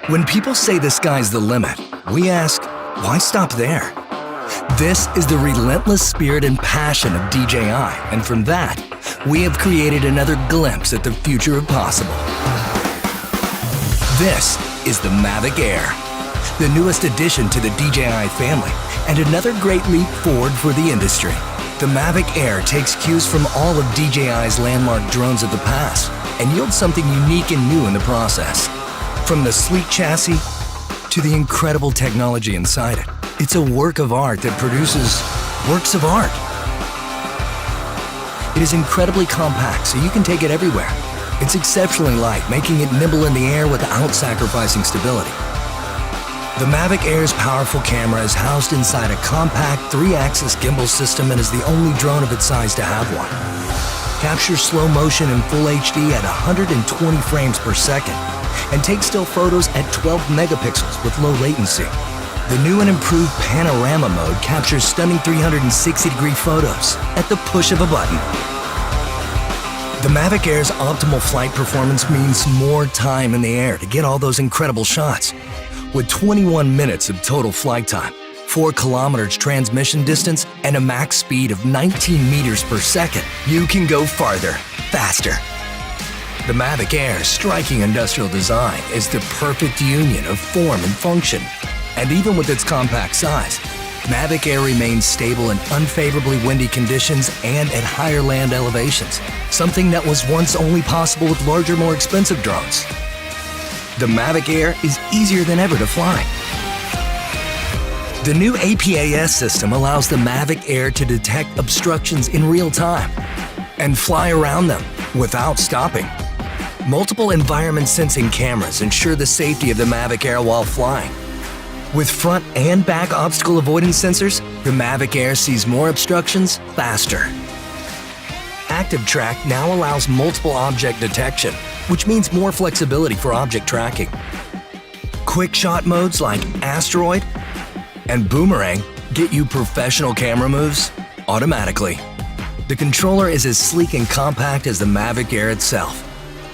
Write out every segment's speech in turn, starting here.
When people say the sky's the limit, we ask, why stop there? This is the relentless spirit and passion of DJI, and from that, we have created another glimpse at the future of possible. This is the Mavic Air, the newest addition to the DJI family, and another great leap forward for the industry. The Mavic Air takes cues from all of DJI's landmark drones of the past and yields something unique and new in the process. From the sleek chassis to the incredible technology inside it, it's a work of art that produces works of art. It is incredibly compact, so you can take it everywhere. It's exceptionally light, making it nimble in the air without sacrificing stability. The Mavic Air's powerful camera is housed inside a compact 3-axis gimbal system and is the only drone of its size to have one. Captures slow motion in full HD at 120 frames per second and takes still photos at 12 megapixels with low latency. The new and improved panorama mode captures stunning 360-degree photos at the push of a button. The Mavic Air's optimal flight performance means more time in the air to get all those incredible shots. With 21 minutes of total flight time, 4 kilometers transmission distance, and a max speed of 19 meters per second, you can go farther, faster. The Mavic Air's striking industrial design is the perfect union of form and function. And even with its compact size, Mavic Air remains stable in unfavorably windy conditions and at higher land elevations, something that was once only possible with larger, more expensive drones. The Mavic Air is easier than ever to fly. The new APAS system allows the Mavic Air to detect obstructions in real time and fly around them without stopping. Multiple environment sensing cameras ensure the safety of the Mavic Air while flying. With front and back obstacle avoidance sensors, the Mavic Air sees more obstructions faster. Active Track now allows multiple object detection, which means more flexibility for object tracking. Quick shot modes like Asteroid and Boomerang get you professional camera moves automatically. The controller is as sleek and compact as the Mavic Air itself.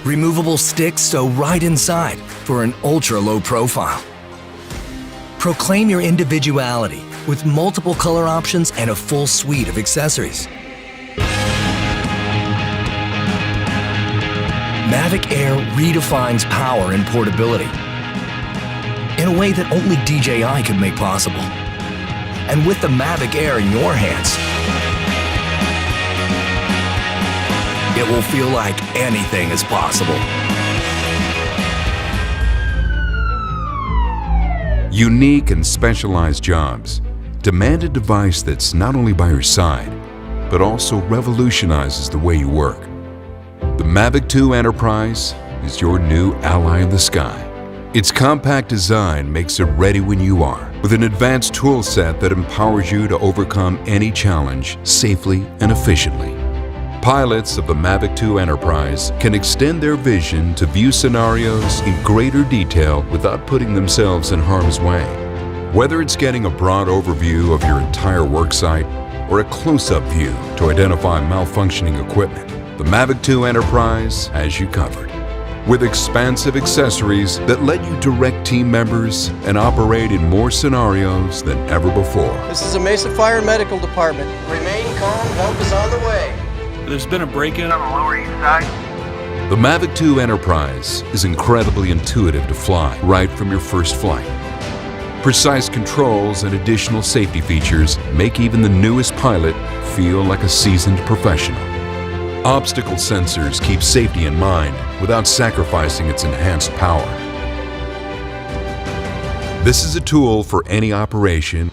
Removable sticks sew right inside for an ultra-low profile. Proclaim your individuality with multiple color options and a full suite of accessories. Mavic Air redefines power and portability in a way that only DJI could make possible. And with the Mavic Air in your hands, it will feel like anything is possible. Unique and specialized jobs demand a device that's not only by your side, but also revolutionizes the way you work. The Mavic 2 Enterprise is your new ally in the sky. Its compact design makes it ready when you are, with an advanced tool set that empowers you to overcome any challenge safely and efficiently. Pilots of the Mavic 2 Enterprise can extend their vision to view scenarios in greater detail without putting themselves in harm's way. Whether it's getting a broad overview of your entire worksite or a close-up view to identify malfunctioning equipment, the Mavic 2 Enterprise has you covered. With expansive accessories that let you direct team members and operate in more scenarios than ever before. This is a Mesa Fire Medical Department. Remain calm, help is on the way. There's been a break-in on the Lower East Side. The Mavic 2 Enterprise is incredibly intuitive to fly right from your first flight. Precise controls and additional safety features make even the newest pilot feel like a seasoned professional. Obstacle sensors keep safety in mind without sacrificing its enhanced power. This is a tool for any operation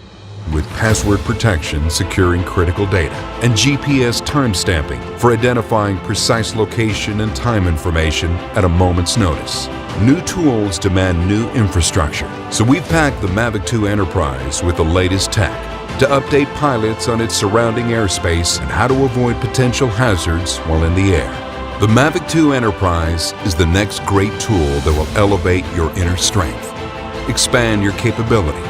with password protection securing critical data and GPS timestamping for identifying precise location and time information at a moment's notice. New tools demand new infrastructure, so we've packed the Mavic 2 Enterprise with the latest tech to update pilots on its surrounding airspace and how to avoid potential hazards while in the air. The Mavic 2 Enterprise is the next great tool that will elevate your inner strength, expand your capability,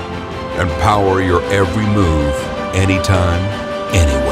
and power your every move, anytime, anywhere.